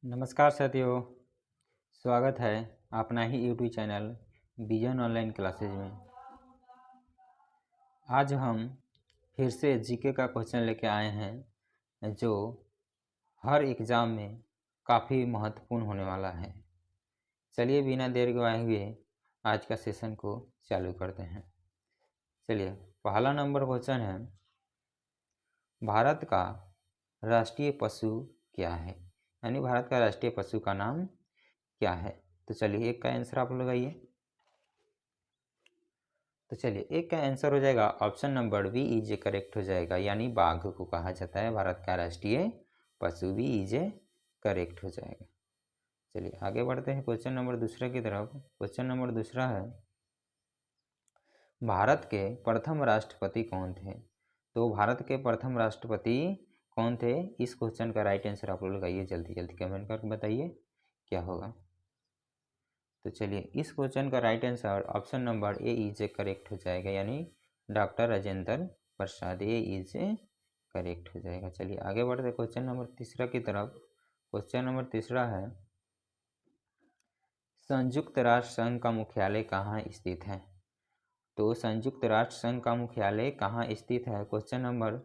नमस्कार साथियों, स्वागत है अपना ही YouTube channel vision online classes में। आज हम फिर से जीके का क्वेश्चन लेके आए हैं जो हर एग्ज़ाम में काफ़ी महत्वपूर्ण होने वाला है। चलिए बिना देर गवाए हुए आज का सेशन को चालू करते हैं। चलिए, पहला नंबर क्वेश्चन है, भारत का राष्ट्रीय पशु क्या है? यानी भारत का राष्ट्रीय पशु का नाम क्या है? तो चलिए एक का आंसर आप लगाइए। तो चलिए एक का आंसर हो जाएगा option number B is correct हो जाएगा, यानी बाघ को कहा जाता है भारत का राष्ट्रीय पशु। बी इज करेक्ट हो जाएगा। चलिए आगे बढ़ते हैं क्वेश्चन नंबर दूसरे की तरफ। क्वेश्चन नंबर दूसरा है, भारत के प्रथम राष्ट्रपति कौन थे? तो भारत के प्रथम राष्ट्रपति कौन थे? इस क्वेश्चन का राइट आंसर आप लोग लगाइए, जल्दी जल्दी कमेंट करके बताइए क्या होगा। तो चलिए इस क्वेश्चन का right answer option number A is correct हो जाएगा, यानी doctor Rajendra Prasad. A is correct हो जाएगा। चलिए आगे बढ़ते क्वेश्चन नंबर तीसरा की तरफ। क्वेश्चन नंबर तीसरा है, संयुक्त राष्ट्र संघ का मुख्यालय कहाँ स्थित है? तो संयुक्त राष्ट्र संघ का मुख्यालय कहाँ स्थित है? क्वेश्चन नंबर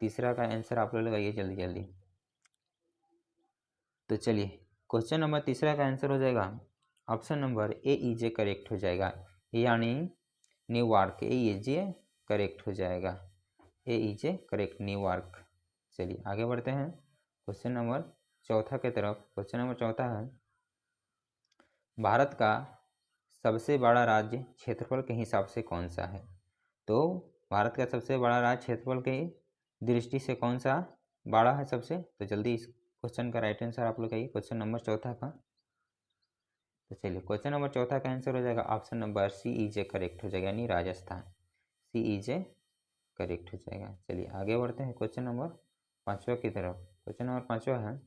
तीसरा का आंसर आप लोग लगाइए जल्दी जल्दी। तो चलिए क्वेश्चन नंबर तीसरा का आंसर हो जाएगा option number A is correct हो जाएगा, यानी न्यूयॉर्क। ए इज करेक्ट हो जाएगा। ए इज करेक्ट, न्यूयॉर्क। चलिए आगे बढ़ते हैं क्वेश्चन नंबर चौथा की तरफ। क्वेश्चन नंबर चौथा है, भारत का सबसे बड़ा राज्य क्षेत्रफल के हिसाब से कौन सा है? तो भारत का सबसे बड़ा राज्य क्षेत्रफल की दृष्टि से कौन सा बड़ा है सबसे? तो जल्दी इस क्वेश्चन का राइट आंसर आप लोग कहिए, क्वेश्चन नंबर चौथा का। तो चलिए क्वेश्चन नंबर चौथा का आंसर हो जाएगा option number C is correct हो जाएगा, यानी राजस्थान। सी इज करेक्ट हो जाएगा। चलिए आगे बढ़ते हैं क्वेश्चन नंबर पाँचवा की तरफ। क्वेश्चन नंबर पाँचवा है,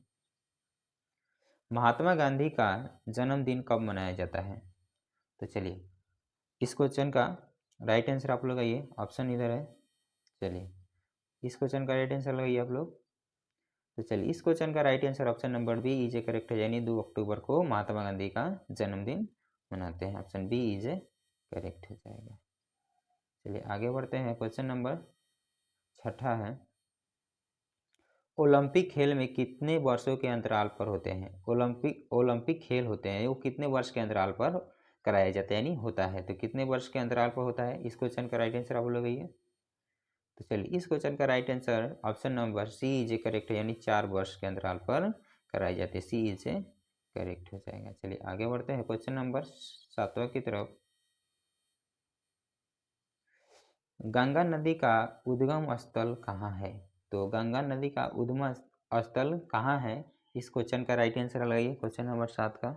महात्मा गांधी का जन्मदिन कब मनाया जाता है? तो चलिए इस क्वेश्चन का राइट आंसर आप लोग आइए, ऑप्शन इधर है। चलिए इस क्वेश्चन का राइट आंसर लगाइए आप लोग। तो चलिए इस क्वेश्चन का right answer option number B is correct है, यानी 2 अक्टूबर को महात्मा गांधी का जन्मदिन मनाते हैं। ऑप्शन बी इज करेक्ट हो जाएगा। चलिए आगे बढ़ते हैं क्वेश्चन नंबर छठा है, ओलंपिक खेल में कितने वर्षों के अंतराल पर होते हैं? ओलंपिक खेल होते हैं वो कितने वर्ष के अंतराल पर कराया जाता है, यानी होता है, तो कितने वर्ष के अंतराल पर होता है? इस क्वेश्चन का राइट आंसर आप लोग लगाइए। तो चलिए इस क्वेश्चन का right answer option number C is correct है, यानी 4 वर्ष के अंतराल पर कराई जाती है। सी इज करेक्ट हो जाएगा। चलिए आगे बढ़ते हैं क्वेश्चन नंबर 7वां की तरफ। गंगा नदी का उद्गम स्थल कहाँ है? तो गंगा नदी का उद्गम स्थल कहाँ है? इस क्वेश्चन का राइट आंसर लगाइए, क्वेश्चन नंबर 7 का।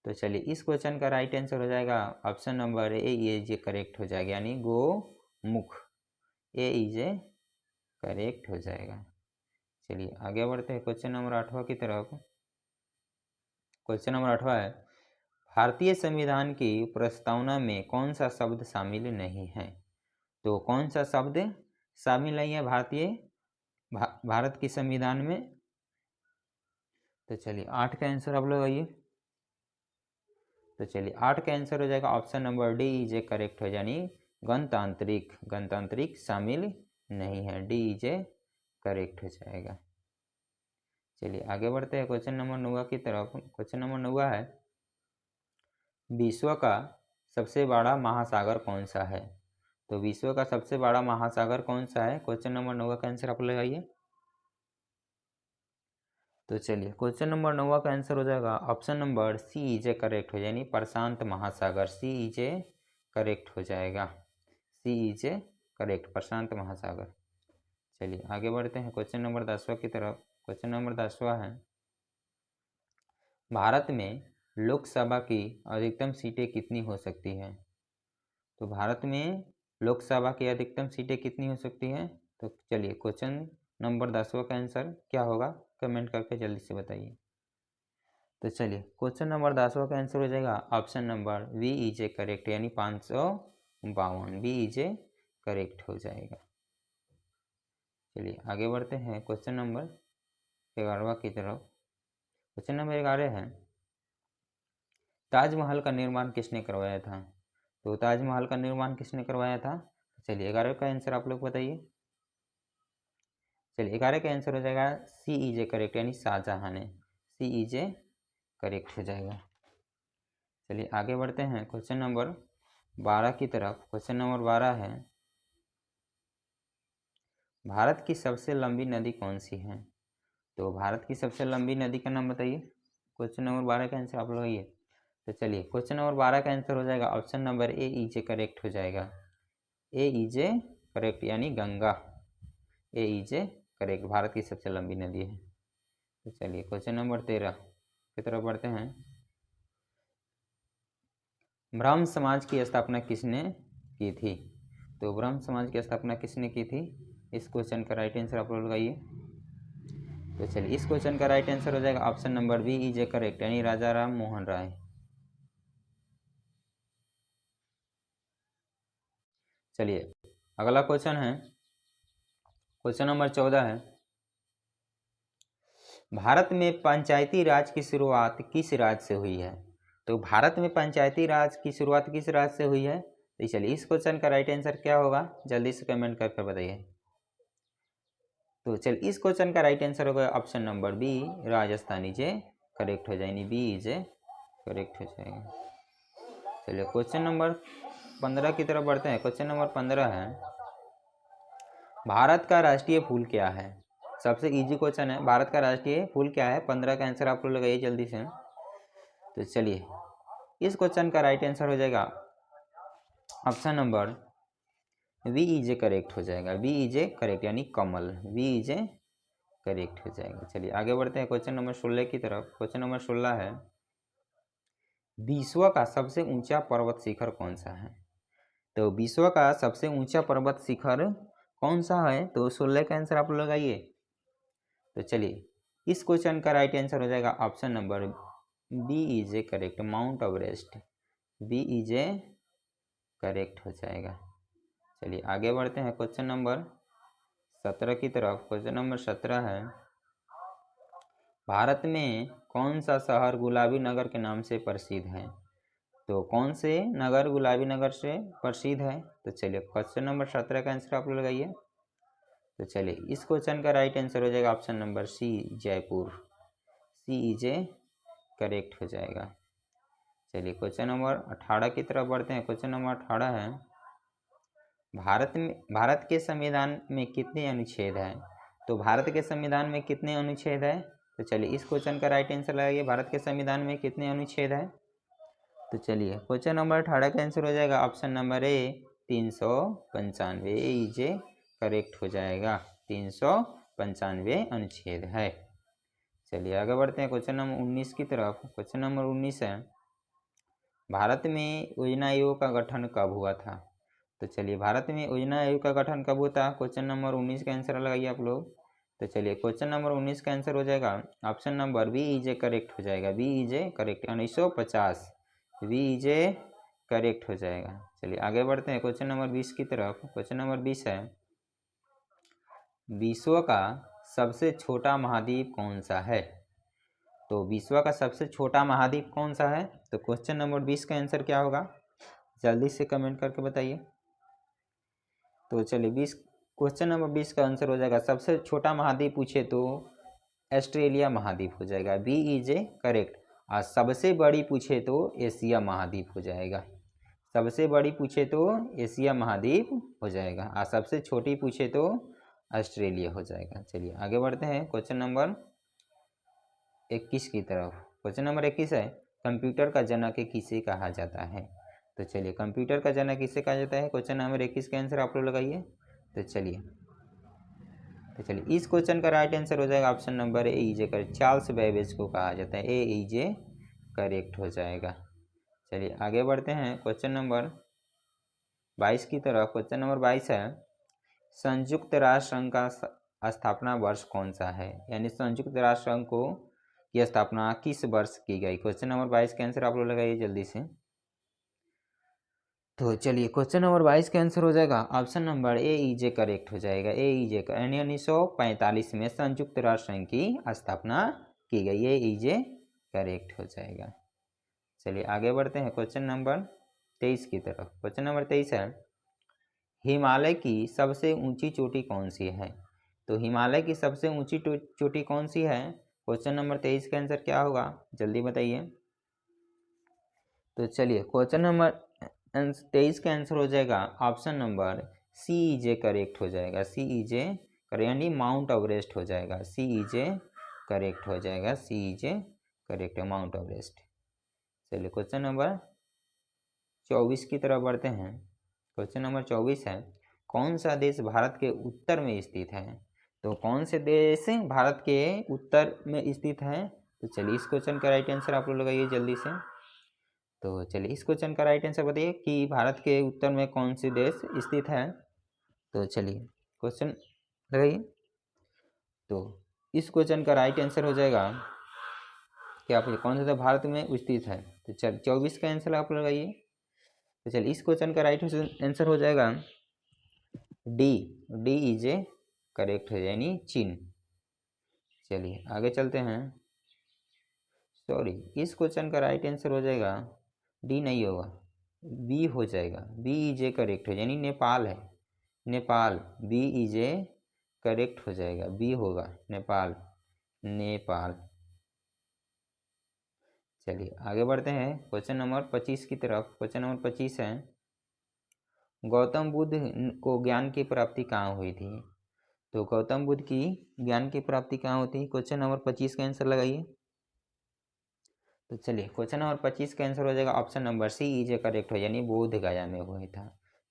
तो चलिए इस क्वेश्चन का राइट आंसर हो जाएगा option number A is correct हो जाएगा, यानी गोमुख। ए इज करेक्ट हो जाएगा। चलिए आगे बढ़ते हैं क्वेश्चन नंबर 8वां की तरफ। क्वेश्चन नंबर 8वां है, भारतीय संविधान की प्रस्तावना में कौन सा शब्द शामिल नहीं है? तो कौन सा शब्द शामिल नहीं है भारत की संविधान में? तो चलिए 8 का आंसर आप लोग आइए। तो चलिए 8 का आंसर हो जाएगा option number D is correct हो, यानी गणतांत्रिक शामिल नहीं है। डी इज करेक्ट हो जाएगा। चलिए आगे बढ़ते हैं क्वेश्चन नंबर 9 की तरफ। क्वेश्चन नंबर 9 है, विश्व का सबसे बड़ा महासागर कौन सा है? तो विश्व का सबसे बड़ा महासागर कौन सा है? क्वेश्चन नंबर 9 का आंसर आप लगाइए। तो चलिए क्वेश्चन नंबर 9 का आंसर हो जाएगा option number C is correct हो, यानी प्रशांत महासागर। सी इज करेक्ट हो जाएगा। सी इज करेक्ट, प्रशांत महासागर। चलिए आगे बढ़ते हैं क्वेश्चन नंबर 10वां की तरफ। क्वेश्चन नंबर 10वां है, भारत में लोकसभा की अधिकतम सीटें कितनी हो सकती हैं? तो भारत में लोकसभा की अधिकतम सीटें कितनी हो सकती हैं? तो चलिए क्वेश्चन नंबर 10वां का आंसर क्या होगा, कमेंट करके जल्दी से बताइए। तो चलिए क्वेश्चन नंबर 10वां का आंसर हो जाएगा option number B is a correct, यानी 552। बी इज ए करेक्ट हो जाएगा। चलिए आगे बढ़ते हैं क्वेश्चन नंबर 11वां की तरफ। क्वेश्चन नंबर 11 है, ताजमहल का निर्माण किसने करवाया था? तो ताजमहल का निर्माण किसने करवाया था? चलिए 11 का आंसर आप लोग बताइए। चलिए 11 का आंसर हो जाएगा सी ई जे करेक्ट, यानी शाहजहां ने। सी ई जे करेक्ट हो जाएगा। चलिए आगे बढ़ते हैं क्वेश्चन नंबर 12 की तरफ। क्वेश्चन नंबर 12 है, भारत की सबसे लंबी नदी कौन सी है? तो भारत की सबसे लंबी नदी का नाम बताइए। क्वेश्चन नंबर 12 का आंसर आप लोग आइए। तो चलिए क्वेश्चन नंबर 12 का आंसर हो जाएगा ऑप्शन नंबर ए ई जे करेक्ट हो जाएगा। ए ई जे करेक्ट, यानी गंगा। ए ई जे करेक्ट, भारत की सबसे लंबी नदी है। तो चलिए क्वेश्चन नंबर 13 की तरफ बढ़ते हैं। ब्राह्म समाज की स्थापना किसने की थी? तो ब्राह्म समाज की स्थापना किसने की थी? इस क्वेश्चन का राइट आंसर आप लोग लगाइए। तो चलिए इस क्वेश्चन का राइट आंसर हो जाएगा option number B is correct, यानी राजा राम मोहन राय। चलिए अगला क्वेश्चन है, क्वेश्चन नंबर 14 है, भारत में पंचायती राज की शुरुआत किस राज्य से हुई है? तो भारत में पंचायती राज की शुरुआत किस राज्य से हुई है? तो चलिए इस क्वेश्चन का राइट आंसर क्या होगा, जल्दी से कमेंट करके बताइए। तो चलिए इस क्वेश्चन का राइट आंसर होगा ऑप्शन नंबर बी राजस्थानी जे करेक्ट हो जाएगी। बी जे करेक्ट हो जाएगा। चलिए क्वेश्चन नंबर 15 की तरफ बढ़ते हैं। क्वेश्चन नंबर 15 है, भारत का राष्ट्रीय फूल क्या है? सबसे इजी क्वेश्चन है, भारत का राष्ट्रीय फूल क्या है? 15 का आंसर आप लोग लगाइए जल्दी से। तो चलिए इस क्वेश्चन का राइट आंसर हो जाएगा ऑप्शन नंबर वी ई जे करेक्ट हो जाएगा। वी ई जे करेक्ट, यानी कमल। वी ई जे करेक्ट हो जाएगा। चलिए आगे बढ़ते हैं क्वेश्चन नंबर 16 की तरफ। क्वेश्चन नंबर 16 है, विश्व का सबसे ऊंचा पर्वत शिखर कौन सा है? तो विश्व का सबसे ऊंचा पर्वत शिखर कौन सा है? तो 16 का आंसर आप लोग लगाइए। तो चलिए इस क्वेश्चन का राइट आंसर हो जाएगा option number B is correct, Mount Everest. B is correct हो जाएगा। चलिए आगे बढ़ते हैं क्वेश्चन नंबर 17 की तरफ। क्वेश्चन नंबर 17 है, भारत में कौन सा शहर गुलाबी नगर के नाम से प्रसिद्ध है? तो कौन से नगर गुलाबी नगर से प्रसिद्ध है? तो चलिए क्वेश्चन नंबर 17 का आंसर आप लोग लगाइए। तो चलिए इस क्वेश्चन का राइट आंसर हो जाएगा ऑप्शन नंबर सी जयपुर। सी ई जे करेक्ट हो जाएगा। चलिए क्वेश्चन नंबर 18 की तरफ बढ़ते हैं। क्वेश्चन नंबर 18 है, भारत के संविधान में कितने अनुच्छेद हैं? तो भारत के संविधान में कितने अनुच्छेद है? तो चलिए इस क्वेश्चन का राइट आंसर लगाइए, भारत के संविधान में कितने अनुच्छेद है? तो चलिए क्वेश्चन नंबर 18 का आंसर हो जाएगा ऑप्शन नंबर ए 395। ए जे करेक्ट हो जाएगा। 395 अनुच्छेद है। चलिए आगे बढ़ते हैं क्वेश्चन नंबर 19 की तरफ। क्वेश्चन नंबर 19 है, भारत में योजना आयोग का गठन कब हुआ था? तो चलिए भारत में योजना आयोग का गठन कब हुआ था? क्वेश्चन नंबर 19 का आंसर लगाइए आप लोग। तो चलिए क्वेश्चन नंबर 19 का आंसर हो जाएगा option number B is correct हो जाएगा। B is correct, 1950। B is correct हो जाएगा। चलिए आगे बढ़ते हैं क्वेश्चन नंबर 20 की तरफ। क्वेश्चन नंबर 20 है, विश्व का सबसे छोटा महाद्वीप कौन सा है? तो विश्व का सबसे छोटा महाद्वीप कौन सा है? तो क्वेश्चन नंबर 20 का आंसर क्या होगा, जल्दी से कमेंट करके बताइए। तो चलिए क्वेश्चन नंबर 20 का आंसर हो जाएगा, सबसे छोटा महाद्वीप पूछे तो ऑस्ट्रेलिया महाद्वीप हो जाएगा। B is correct. और सबसे बड़ी पूछे तो एशिया महाद्वीप हो जाएगा। सबसे बड़ी पूछे तो एशिया महाद्वीप हो जाएगा, और सबसे छोटी पूछे तो ऑस्ट्रेलिया हो जाएगा। चलिए आगे बढ़ते हैं क्वेश्चन नंबर 21 की तरफ। क्वेश्चन नंबर 21 है, कंप्यूटर का जनक किसे कहा जाता है? तो चलिए कंप्यूटर का जनक किसे कहा जाता है? क्वेश्चन नंबर 21 का आंसर आप लोग लगाइए। तो चलिए इस क्वेश्चन का राइट आंसर हो जाएगा ऑप्शन नंबर ए ई जे करेक्ट, चार्ल्स बेबेज को कहा जाता है। ए ई जे करेक्ट हो जाएगा। चलिए आगे बढ़ते हैं क्वेश्चन नंबर 22 की तरफ। क्वेश्चन नंबर 22 है, संयुक्त राष्ट्र संघ का स्थापना वर्ष कौन सा है? यानी संयुक्त राष्ट्र संघ को की स्थापना किस वर्ष की गई? क्वेश्चन नंबर 22 का आंसर आप लोग लगाइए जल्दी से। तो चलिए क्वेश्चन नंबर 22 का आंसर हो जाएगा ऑप्शन नंबर ए ई जे करेक्ट हो जाएगा। ए ई जे यानी 1945 में संयुक्त राष्ट्र संघ की स्थापना की गई है, इजे करेक्ट हो जाएगा। चलिए आगे बढ़ते हैं क्वेश्चन नंबर 23 की तरफ। क्वेश्चन नंबर 23 है, हिमालय की सबसे ऊंची चोटी कौन सी है? तो हिमालय की सबसे ऊंची चोटी कौन सी है? क्वेश्चन नंबर 23 का आंसर क्या होगा, जल्दी बताइए। तो चलिए क्वेश्चन नंबर 23 का आंसर हो जाएगा ऑप्शन नंबर सी, इजे करेक्ट हो जाएगा। सी इजे यानी माउंट एवरेस्ट हो जाएगा। सी इजे करेक्ट हो जाएगा। सी इजे करेक्ट है, माउंट एवरेस्ट। चलिए क्वेश्चन नंबर 24 की तरफ बढ़ते हैं। क्वेश्चन नंबर 24 है, कौन सा देश भारत के उत्तर में स्थित है? तो कौन से देश भारत के उत्तर में स्थित है? तो चलिए इस क्वेश्चन का राइट आंसर आप लोग लगाइए जल्दी से। तो चलिए इस क्वेश्चन का राइट आंसर बताइए कि भारत के उत्तर में कौन से देश स्थित है। तो चलिए क्वेश्चन लगाइए। तो इस क्वेश्चन का राइट आंसर हो जाएगा क्या, आप कौन सा देश भारत में स्थित है? तो चल 24 का आंसर आप लगाइए। तो चलिए इस क्वेश्चन का राइट आंसर हो जाएगा डी। डी इजे करेक्ट है, यानी चीन। चलिए आगे चलते हैं। सॉरी, इस क्वेश्चन का राइट आंसर हो जाएगा डी नहीं होगा, बी हो जाएगा। बी इजे करेक्ट है, यानी नेपाल है। नेपाल, बी इजे करेक्ट हो जाएगा, बी होगा नेपाल। नेपाल। चलिए आगे बढ़ते हैं क्वेश्चन नंबर 25 की तरफ। क्वेश्चन नंबर 25 है, गौतम बुद्ध को ज्ञान की प्राप्ति कहाँ हुई थी? तो गौतम बुद्ध की ज्ञान की प्राप्ति कहाँ होती है? क्वेश्चन नंबर 25 का आंसर लगाइए। तो चलिए क्वेश्चन नंबर 25 का आंसर हो जाएगा ऑप्शन नंबर सी, इजे करेक्ट हो, यानी बोध गया में हुआ था।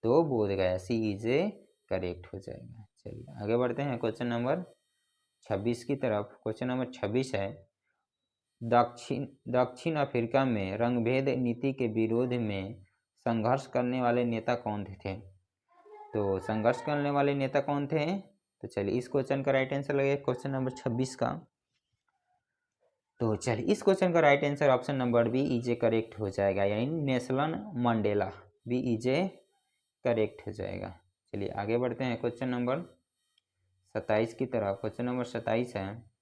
तो बोध गया, सी इजे करेक्ट हो जाएगा। चलिए आगे बढ़ते हैं क्वेश्चन नंबर 26 की तरफ। क्वेश्चन नंबर 26 है, दक्षिण अफ्रीका में रंगभेद नीति के विरोध में संघर्ष करने वाले नेता कौन थे? तो संघर्ष करने वाले नेता कौन थे? तो चलिए इस क्वेश्चन का राइट आंसर लगेगा क्वेश्चन नंबर 26 का। तो चलिए इस क्वेश्चन का right answer option number B, is correct हो जाएगा, यानी Nelson Mandela. B is correct हो जाएगा। चलिए आगे बढ़ते हैं क्वेश्चन नंबर 27 की तरफ। क्वेश्चन नंबर 27 है,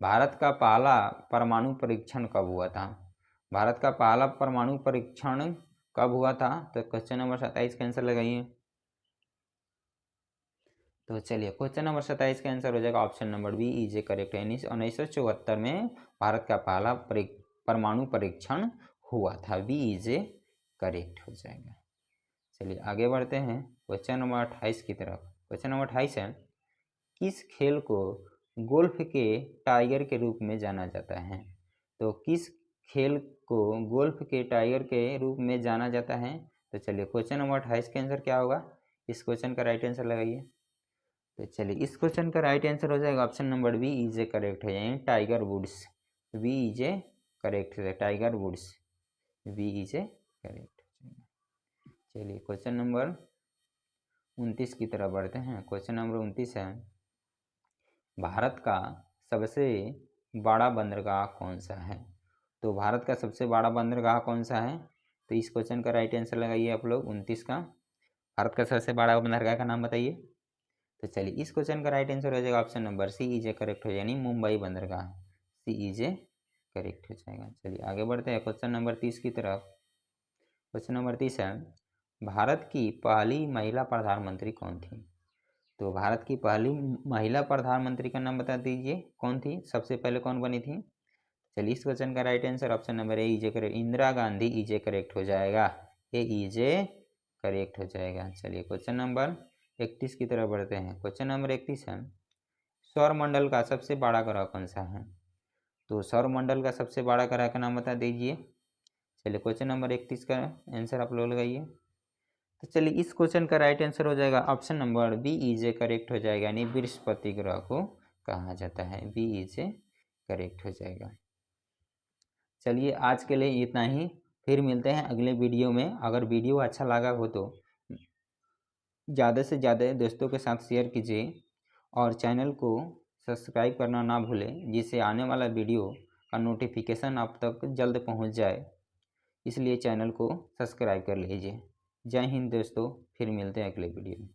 भारत का पहला परमाणु परीक्षण कब हुआ था? भारत का पहला परमाणु परीक्षण कब हुआ था? तो क्वेश्चन नंबर 27 का आंसर लगाइए। तो चलिए क्वेश्चन नंबर 27 का आंसर हो जाएगा option number B, is correct है, 1974 में भारत का पहला परमाणु परीक्षण हुआ था। बी इजे करेक्ट हो जाएगा। चलिए आगे बढ़ते हैं क्वेश्चन नंबर 28 की तरफ। क्वेश्चन नंबर 28 है, किस खेल को गोल्फ के टाइगर के रूप में जाना जाता है? तो किस खेल को गोल्फ के टाइगर के रूप में जाना जाता है? तो चलिए क्वेश्चन नंबर 28 का आंसर क्या होगा, इस क्वेश्चन का राइट आंसर लगाइए। तो चलिए इस क्वेश्चन का राइट आंसर हो जाएगा option number B, is correct है, यानी tiger woods. B is correct है, tiger woods. B is correct हो जाएगा। चलिए क्वेश्चन नंबर 29 की तरफ बढ़ते हैं। क्वेश्चन नंबर 29 है, भारत का सबसे बड़ा बंदरगाह कौन सा है? तो भारत का सबसे बड़ा बंदरगाह कौन सा है? तो इस क्वेश्चन का राइट आंसर लगाइए आप लोग 29 का। भारत का सबसे बड़ा बंदरगाह का नाम बताइए। तो चलिए इस क्वेश्चन का राइट आंसर हो जाएगा ऑप्शन नंबर सी, इजे करेक्ट हो, यानी मुंबई बंदरगाह। सी इजे करेक्ट हो जाएगा। चलिए आगे बढ़ते हैं क्वेश्चन नंबर 30 की तरफ। क्वेश्चन नंबर 30 है, भारत की पहली महिला प्रधानमंत्री कौन थी? तो भारत की पहली महिला प्रधानमंत्री का नाम बता दीजिए, कौन थी? सबसे पहले कौन बनी थी? चलिए इस क्वेश्चन का right answer option number A, is correct, Indira Gandhi. Is correct हो जाएगा, ए इजे करेक्ट हो जाएगा। चलिए क्वेश्चन नंबर 31 की तरफ बढ़ते हैं। क्वेश्चन नंबर 31 है, सौरमंडल का सबसे बड़ा ग्रह कौन सा है? तो सौरमंडल का सबसे बड़ा ग्रह का नाम बता दीजिए। चलिए क्वेश्चन नंबर 31 का आंसर आप लोग लगाइए। तो चलिए इस क्वेश्चन का राइट आंसर हो जाएगा option number B, is correct हो जाएगा, यानी बृहस्पति ग्रह को कहा जाता है। बी इजे करेक्ट हो जाएगा। चलिए आज के लिए इतना ही, फिर मिलते हैं अगले वीडियो में। अगर वीडियो अच्छा लगा हो तो ज़्यादा से ज़्यादा दोस्तों के साथ शेयर कीजिए और चैनल को सब्सक्राइब करना ना भूलें, जिससे आने वाला वीडियो का नोटिफिकेशन आप तक जल्द पहुंच जाए। इसलिए चैनल को सब्सक्राइब कर लीजिए। जय हिंद दोस्तों, फिर मिलते हैं अगले वीडियो में।